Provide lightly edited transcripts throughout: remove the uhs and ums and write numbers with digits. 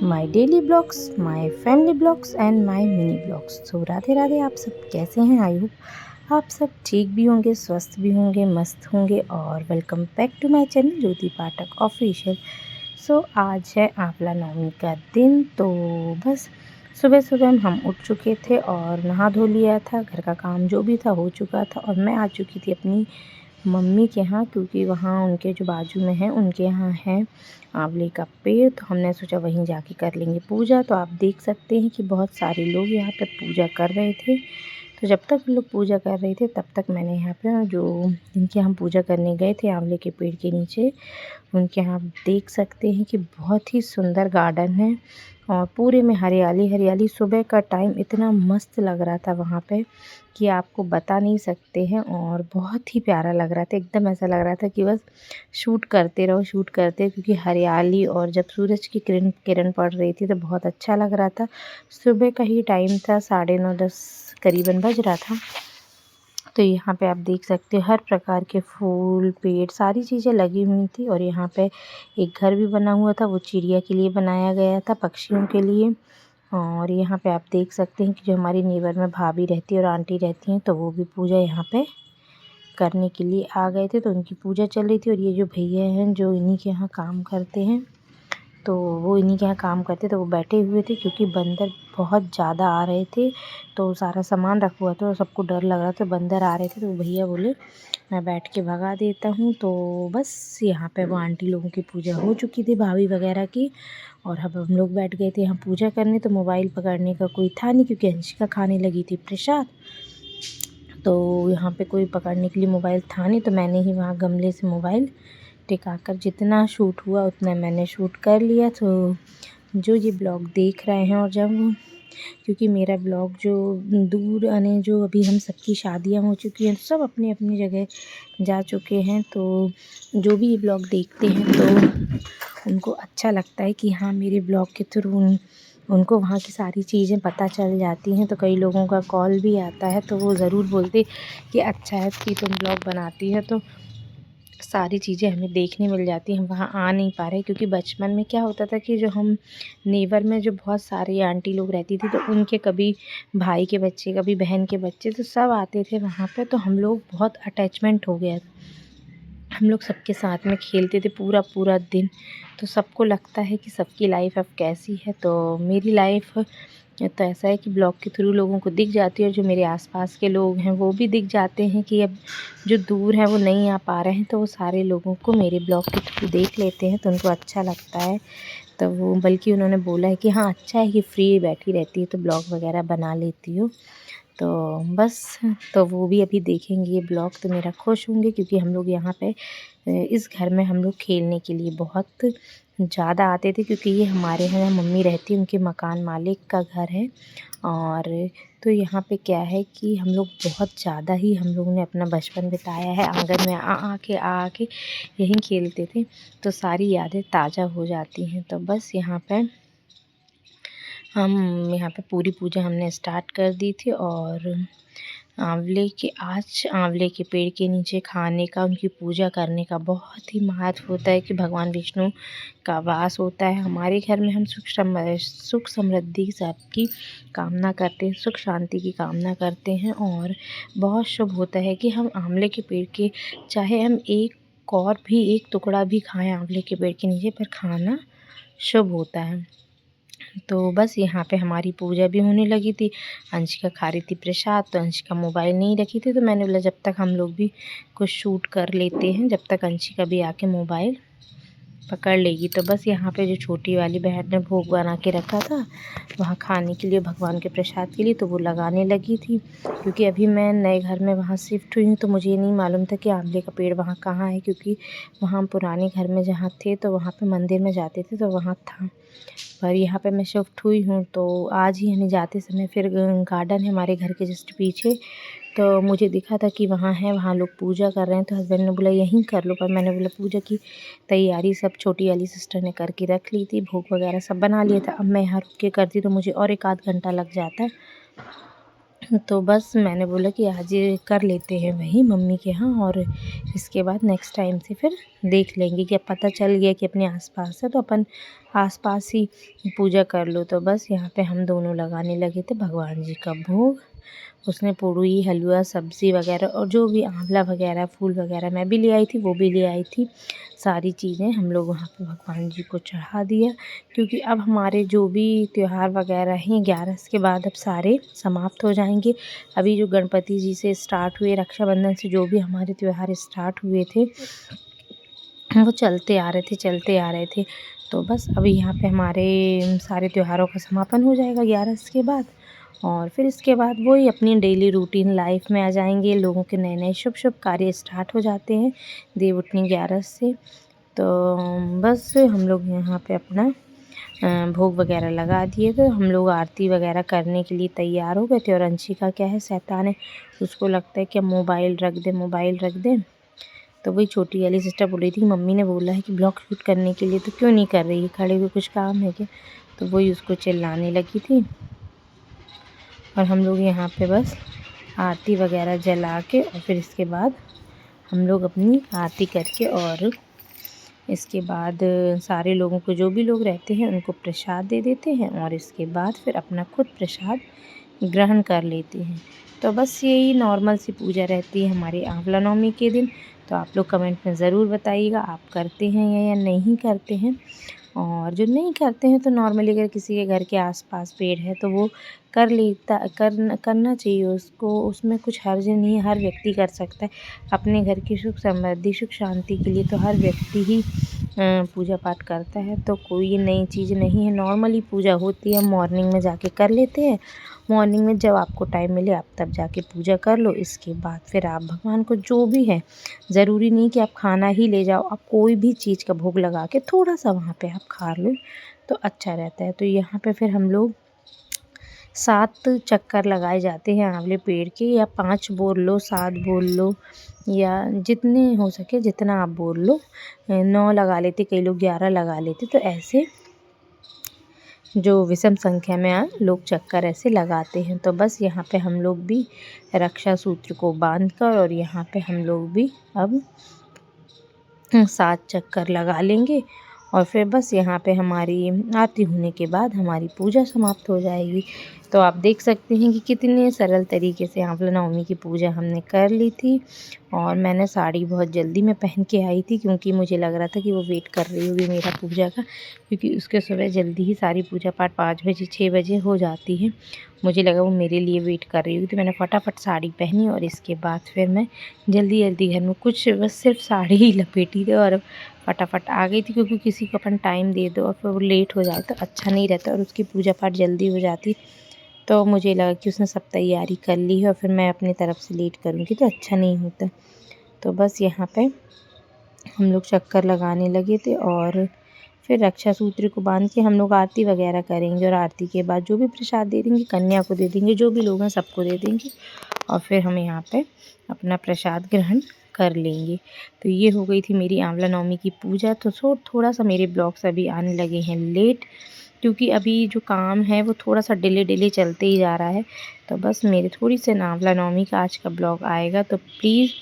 My daily blogs, my family blogs and my mini blogs. So Radhe Radhe, आप सब कैसे हैं? आई होप आप सब ठीक भी होंगे, स्वस्थ भी होंगे, मस्त होंगे। और welcome back to my channel Jyoti Pathak official. So आज है आंवला नवमी का दिन। तो बस सुबह सुबह हम उठ चुके थे और नहा धो लिया था, घर का काम जो भी था हो चुका था। और मैं आ चुकी थी अपनी मम्मी के यहाँ, क्योंकि वहाँ उनके जो बाजू में है उनके यहाँ है आंवले का पेड़। तो हमने सोचा वहीं जाके कर लेंगे पूजा। तो आप देख सकते हैं कि बहुत सारे लोग यहाँ पे पूजा कर रहे थे। तो जब तक लोग पूजा कर रहे थे तब तक मैंने यहाँ पे जो जिनके हम पूजा करने गए थे आंवले के पेड़ के नीचे, उनके यहाँ आप देख सकते हैं कि बहुत ही सुंदर गार्डन है और पूरे में हरियाली हरियाली। सुबह का टाइम इतना मस्त लग रहा था वहाँ पे कि आपको बता नहीं सकते हैं। और बहुत ही प्यारा लग रहा था, एकदम ऐसा लग रहा था कि बस शूट करते रहो, शूट करते, क्योंकि हरियाली और जब सूरज की किरण किरण पड़ रही थी तो बहुत अच्छा लग रहा था। सुबह का ही टाइम था, 9:30-10 करीबन बज रहा था। तो यहाँ पे आप देख सकते हैं हर प्रकार के फूल, पेड़, सारी चीज़ें लगी हुई थी। और यहाँ पे एक घर भी बना हुआ था, वो चिड़िया के लिए बनाया गया था, पक्षियों के लिए। और यहाँ पे आप देख सकते हैं कि जो हमारी नेबर में भाभी रहती है और आंटी रहती हैं, तो वो भी पूजा यहाँ पे करने के लिए आ गए थे। तो उनकी पूजा चल रही थी। और ये जो भैया हैं जो इन्हीं के यहाँ काम करते हैं, तो वो इन्हीं के यहाँ काम करते, तो वो बैठे हुए थे क्योंकि बंदर बहुत ज़्यादा आ रहे थे। तो सारा सामान रखा हुआ था और सबको डर लग रहा था, बंदर आ रहे थे। तो भैया बोले मैं बैठ के भगा देता हूँ। तो बस यहाँ पे वो आंटी लोगों की पूजा हो चुकी थी, भाभी वगैरह की। और अब हम लोग बैठ गए थे यहाँ पूजा करने। तो मोबाइल पकड़ने का कोई था नहीं, क्योंकि अंशिका खाने लगी थी प्रसाद। तो यहाँ पे कोई पकड़ने के लिए मोबाइल था नहीं, तो मैंने ही वहाँ गमले से मोबाइल टिकाकर जितना शूट हुआ उतना मैंने शूट कर लिया। तो जो ये ब्लॉग देख रहे हैं, और जब क्योंकि मेरा ब्लॉग जो दूर आने, जो अभी हम सबकी शादियां हो चुकी हैं, सब अपनी अपनी जगह जा चुके हैं, तो जो भी ये ब्लॉग देखते हैं तो उनको अच्छा लगता है कि हाँ, मेरे ब्लॉग के थ्रू उनको वहाँ की सारी चीज़ें पता चल जाती हैं। तो कई लोगों का कॉल भी आता है, तो वो ज़रूर बोलते कि अच्छा है कि तुम ब्लॉग बनाती है, तो सारी चीज़ें हमें देखने मिल जाती हैं। हम वहाँ आ नहीं पा रहे, क्योंकि बचपन में क्या होता था कि जो हम नेबर में जो बहुत सारी आंटी लोग रहती थी, तो उनके कभी भाई के बच्चे, कभी बहन के बच्चे, तो सब आते थे वहाँ पे। तो हम लोग बहुत अटैचमेंट हो गया, हम लोग सबके साथ में खेलते थे पूरा पूरा दिन। तो सबको लगता है कि सबकी लाइफ अब कैसी है। तो मेरी लाइफ तो ऐसा है कि ब्लॉग के थ्रू लोगों को दिख जाती है, और जो मेरे आसपास के लोग हैं वो भी दिख जाते हैं कि अब जो दूर हैं वो नहीं आ पा रहे हैं, तो वो सारे लोगों को मेरे ब्लॉग के थ्रू देख लेते हैं, तो उनको अच्छा लगता है। तो वो बल्कि उन्होंने बोला है कि हाँ, अच्छा है कि फ्री बैठी रहती है तो ब्लॉग वगैरह बना लेती हो। तो बस, तो वो भी अभी देखेंगे ये ब्लॉग, तो मेरा खुश होंगे, क्योंकि हम लोग यहाँ पे इस घर में हम लोग खेलने के लिए बहुत ज़्यादा आते थे, क्योंकि ये हमारे यहाँ मम्मी रहती है, उनके मकान मालिक का घर है। और तो यहाँ पे क्या है कि हम लोग बहुत ज़्यादा ही हम लोगों ने अपना बचपन बिताया है, आंगन में आ के यहीं खेलते थे। तो सारी यादें ताज़ा हो जाती हैं। तो बस यहाँ पे हम यहाँ पे पूरी पूजा हमने स्टार्ट कर दी थी। और आज आंवले के पेड़ के नीचे खाने का, उनकी पूजा करने का बहुत ही महत्व होता है कि भगवान विष्णु का वास होता है हमारे घर में। हम सुख समृद्धि सबकी कामना करते हैं, सुख शांति की कामना करते हैं। और बहुत शुभ होता है कि हम आंवले के पेड़ के, चाहे हम एक और भी एक टुकड़ा भी खाएं आंवले के पेड़ के नीचे, पर खाना शुभ होता है। तो बस यहाँ पे हमारी पूजा भी होने लगी थी। अंशिका खा रही थी प्रसाद, तो अंशिका मोबाइल नहीं रखी थी, तो मैंने बोला जब तक हम लोग भी कुछ शूट कर लेते हैं, जब तक अंशिका भी आके मोबाइल पकड़ लेगी। तो बस यहाँ पे जो छोटी वाली बहन ने भोग बना के रखा था वहाँ खाने के लिए, भगवान के प्रसाद के लिए, तो वो लगाने लगी थी। क्योंकि अभी मैं नए घर में वहाँ शिफ्ट हुई हूँ, तो मुझे ये नहीं मालूम था कि आंवले का पेड़ वहाँ कहाँ है, क्योंकि वहाँ हम पुराने घर में जहाँ थे तो वहाँ पे मंदिर में जाते थे, तो वहाँ था। पर यहाँ पे मैं शिफ्ट हुई हूँ, तो आज ही हमें जाते समय फिर गार्डन है हमारे घर के जस्ट पीछे, तो मुझे दिखा था कि वहाँ है, वहाँ लोग पूजा कर रहे हैं। तो हस्बैंड ने बोला यहीं कर लो, पर मैंने बोला पूजा की तैयारी सब छोटी वाली सिस्टर ने करके रख ली थी, भोग वगैरह सब बना लिया था। अब मैं यहाँ रुक के करती तो मुझे और 1 आध घंटा लग जाता। तो बस मैंने बोला कि आज ये कर लेते हैं वहीं मम्मी के यहाँ, और इसके बाद नेक्स्ट टाइम से फिर देख लेंगे कि अब पता चल गया कि अपने आसपास है तो अपन आसपास ही पूजा कर लो। तो बस यहाँ पे हम दोनों लगाने लगे थे भगवान जी का भोग। उसने पूड़ी, हलवा, सब्ज़ी वगैरह और जो भी आंवला वगैरह, फूल वगैरह मैं भी ले आई थी, वो भी ले आई थी। सारी चीज़ें हम लोग वहाँ पे भगवान जी को चढ़ा दिया, क्योंकि अब हमारे जो भी त्योहार वगैरह हैं 11 के बाद अब सारे समाप्त हो जाएंगे। अभी जो गणपति जी से स्टार्ट हुए, रक्षाबंधन से जो भी हमारे त्योहार स्टार्ट हुए थे वो चलते आ रहे थे। तो बस अभी यहाँ पे हमारे सारे त्योहारों का समापन हो जाएगा 11 के बाद, और फिर इसके बाद वही अपनी डेली रूटीन लाइफ में आ जाएंगे। लोगों के नए नए शुभ शुभ कार्य स्टार्ट हो जाते हैं देव उठनी 11 से। तो बस हम लोग यहाँ पे अपना भोग वगैरह लगा दिए, तो हम लोग आरती वगैरह करने के लिए तैयार हो गए थे। और अंशिका क्या है, शैतान है, उसको लगता है कि मोबाइल रख दे। तो वही छोटी वाली सिस्टर बोल रही थी, मम्मी ने बोला है कि ब्लॉग शूट करने के लिए, तो क्यों नहीं कर रही है, खड़े हुए कुछ काम है क्या। तो वही उसको चिल्लाने लगी थी। और हम लोग यहाँ पे बस आरती वगैरह जला के, और फिर इसके बाद हम लोग अपनी आरती करके, और इसके बाद सारे लोगों को, जो भी लोग रहते हैं उनको प्रसाद दे देते हैं, और इसके बाद फिर अपना खुद प्रसाद ग्रहण कर लेते हैं। तो बस यही नॉर्मल सी पूजा रहती है हमारी आंवला नवमी के दिन। तो आप लोग कमेंट में ज़रूर बताइएगा आप करते हैं या नहीं करते हैं। और जो नहीं करते हैं तो नॉर्मली अगर किसी के घर के आसपास पेड़ है तो वो करना चाहिए उसको, उसमें कुछ हर्ज नहीं है, हर व्यक्ति कर सकता है। अपने घर की सुख समृद्धि, सुख शांति के लिए तो हर व्यक्ति ही पूजा पाठ करता है। तो कोई ये नई चीज़ नहीं है, नॉर्मली पूजा होती है, मॉर्निंग में जाके कर लेते हैं। मॉर्निंग में जब आपको टाइम मिले आप तब जाके पूजा कर लो। इसके बाद फिर आप भगवान को जो भी है, ज़रूरी नहीं कि आप खाना ही ले जाओ, आप कोई भी चीज़ का भोग लगा के थोड़ा सा वहाँ पे आप खा लो तो अच्छा रहता है। तो यहाँ पे फिर हम लोग 7 चक्कर लगाए जाते हैं आंवले पेड़ के, या 5 बोल लो, 7 बोल लो, या जितने हो सके जितना आप बोल लो। 9 लगा लेते, कई लोग 11 लगा लेते। तो ऐसे जो विषम संख्या में लोग चक्कर ऐसे लगाते हैं। तो बस यहाँ पे हम लोग भी रक्षा सूत्र को बांधकर, और यहाँ पे हम लोग भी अब 7 चक्कर लगा लेंगे, और फिर बस यहाँ पे हमारी आरती होने के बाद हमारी पूजा समाप्त हो जाएगी। तो आप देख सकते हैं कि कितने सरल तरीके से आंवला नवमी की पूजा हमने कर ली थी। और मैंने साड़ी बहुत जल्दी में पहन के आई थी, क्योंकि मुझे लग रहा था कि वो वेट कर रही होगी मेरा पूजा का, क्योंकि उसके सुबह जल्दी ही सारी पूजा पाठ 5 बजे 6 बजे हो जाती है। मुझे लगा वो मेरे लिए वेट कर रही होगी, तो मैंने फटाफट साड़ी पहनी, और इसके बाद फिर मैं जल्दी जल्दी घर में कुछ बस सिर्फ साड़ी ही लपेटी थी और फटाफट आ गई थी। क्योंकि किसी को अपन टाइम दे दो और फिर वो लेट हो जाए तो अच्छा नहीं रहता, और उसकी पूजा पाठ जल्दी हो जाती। तो मुझे लगा कि उसने सब तैयारी कर ली है और फिर मैं अपनी तरफ से लेट करूँगी तो अच्छा नहीं होता। तो बस यहाँ पे हम लोग चक्कर लगाने लगे थे, और फिर रक्षा सूत्र को बांध के हम लोग आरती वगैरह करेंगे, और आरती के बाद जो भी प्रसाद दे देंगे, कन्या को दे देंगे, जो भी लोग हैं सबको दे देंगे, और फिर हम यहाँ पे अपना प्रसाद ग्रहण कर लेंगे। तो ये हो गई थी मेरी आंवला नवमी की पूजा। तो थोड़ा सा मेरे ब्लॉग्स अभी आने लगे हैं लेट, क्योंकि अभी जो काम है वो थोड़ा सा डिले चलते ही जा रहा है। तो बस मेरे थोड़ी से आंवला नवमी का आज का ब्लॉग आएगा, तो प्लीज़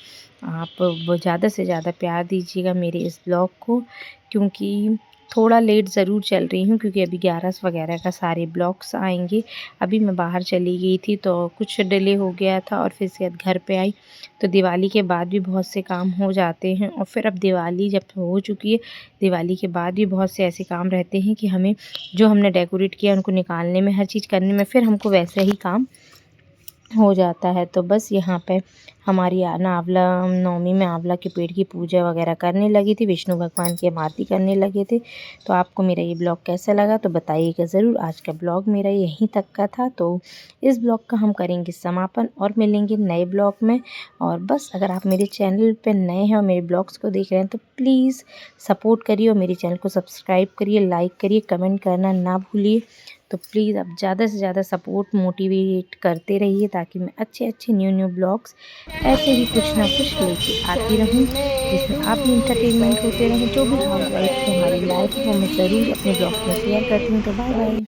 आप वो ज़्यादा से ज़्यादा प्यार दीजिएगा मेरे इस ब्लॉग को, क्योंकि थोड़ा लेट ज़रूर चल रही हूँ, क्योंकि अभी 11 वगैरह का सारे ब्लॉग्स आएंगे। अभी मैं बाहर चली गई थी तो कुछ डिले हो गया था, और फिर से घर पे आई तो दिवाली के बाद भी बहुत से काम हो जाते हैं, और फिर अब दिवाली जब हो चुकी है, दिवाली के बाद भी बहुत से ऐसे काम रहते हैं कि हमें जो हमने डेकोरेट किया उनको निकालने में, हर चीज़ करने में, फिर हमको वैसे ही काम हो जाता है। तो बस यहाँ पे हमारी आंवला नवमी में आंवला के पेड़ की पूजा वगैरह करने लगी थी, विष्णु भगवान की हम आरती करने लगे थे। तो आपको मेरा ये ब्लॉग कैसा लगा तो बताइएगा ज़रूर। आज का ब्लॉग मेरा यहीं तक का था, तो इस ब्लॉग का हम करेंगे समापन और मिलेंगे नए ब्लॉग में। और बस अगर आप मेरे चैनल पर नए हैं और मेरे ब्लॉग्स को देख रहे हैं तो प्लीज़ सपोर्ट करिए, और मेरे चैनल को सब्सक्राइब करिए, लाइक करिए, कमेंट करना ना भूलिए। तो प्लीज़ आप ज़्यादा से ज़्यादा सपोर्ट मोटिवेट करते रहिए, ताकि मैं अच्छे न्यू ब्लॉग्स ऐसे ही कुछ ना कुछ लेके आती रहूँ, जिसमें आप भी इंटरटेनमेंट होते रहें। जो भी हाउस वाइफ की हमारी लाइफ है वो मैं ज़रूर अपने ब्लॉग्स में शेयर करती हूँ। तो बाय बाय।